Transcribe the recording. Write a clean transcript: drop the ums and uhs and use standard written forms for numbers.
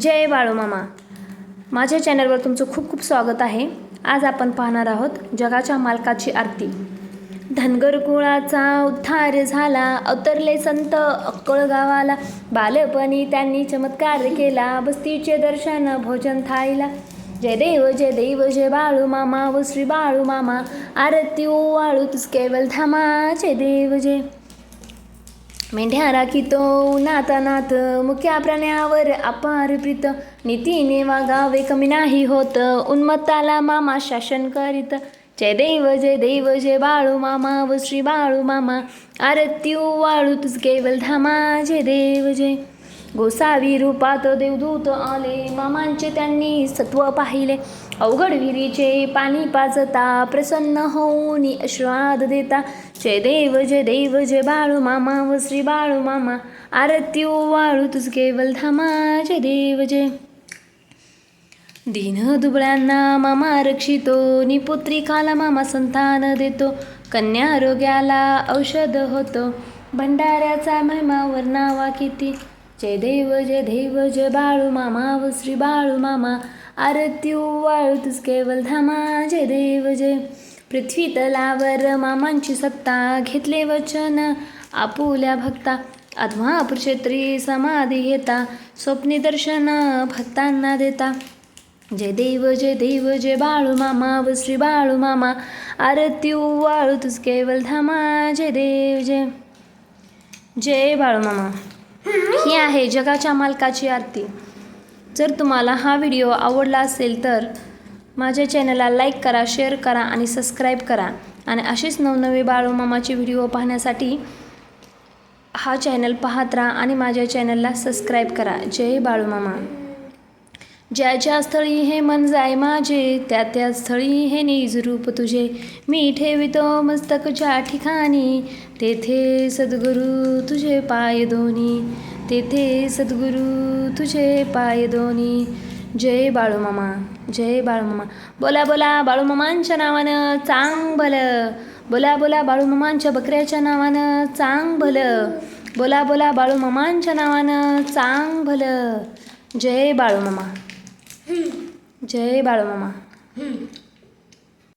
जय बाळूमामा. माझ्या चॅनलवर तुमचं खूप खूप स्वागत आहे. आज आपण पाहणार आहोत जगाच्या मालकाची आरती. धनगर कुळाचा उद्धार झाला, अवतरले संत अक्कोळ गावाला. बालपणी त्यांनी चमत्कार केला, बस्तीचे दर्शन भोजन थाईला. जय देव जय देव जय बाळूमामा व श्री बाळूमामा, आरती ओवाळू तुझ केवल धामा. जय देव जय. मेंढ्या राखीतो नाता नाथ, मुख्या प्राण्यावर अपार प्रीत. नीतीने वागावे कमी नाही होत, उन्मत्ताला मामा शासन करीत. जय देव जय बाळूमामा व श्री बाळूमामा, आरती ओवाळू तुझ केवल धामा. जय देव जय. गोसावी रूपात देवदूत आले, मामांचे त्यांनी सत्व पाहिले. अवघड विहिरीचे पाणी पाजता, प्रसन्न होऊन आशीर्वाद देता. जय देव जय बाळूमामा व श्री बाळूमामा, आरती ओवाळू तुझ केवल धामा. जय देव जय. दीन दुबळ्यांना मामा रक्षितो, निपुत्रिकाला मामा संतान देतो. कन्या आरोग्याला औषध होतो, भंडाऱ्याचा महिमा वर्णावा किती. जय देव जय बाळूमामा व श्री बाळूमामा, आरती ओवाळू तुझ केवल धामा. जय देव जय. पृथ्वी तलावर मामांची सत्ता, घेतले वचन आपुल्या भक्ता. अध्मापूर क्षेत्री समाधी घेता, स्वप्नी दर्शन भक्तांना देता. जय देव जय बाळूमामा व श्री बाळूमामा, आरती ओवाळू तुझ केवल धामा. जय देव जय. जय बाळूमामा. ही आहे जगाच्या मालकाची आरती. जर तुम्हाला हा व्हिडिओ आवडला असेल तर माझ्या चॅनलला लाईक करा, शेअर करा आणि सबस्क्राईब करा. आणि असेच नवनवे बाळूमामाचे व्हिडिओ पाहण्यासाठी हा चॅनल पाहत राहा आणि माझ्या चॅनलला सबस्क्राईब करा. जय बाळूमामा. ज्या स्थळी हे मन जाय माझे, त्या स्थळी हे निज रूप तुझे. मी ठेवितो मस्तक ज्या ठिकाणी, तेथे सद्गुरू तुझे पाय दोन्ही. तेथे सद्गुरू तुझे पाय दोन्ही. जय बाळूमामा. जय बाळूमामा. बोला बोला बाळूमामांच्या नावानं चांग भलं. बोला बोला बाळूमामांच्या बकऱ्याच्या नावानं चांग भलं. बोला बोला बाळूमामांच्या नावानं चांग भलं. जय बाळूमामा. जय बाळूमामा.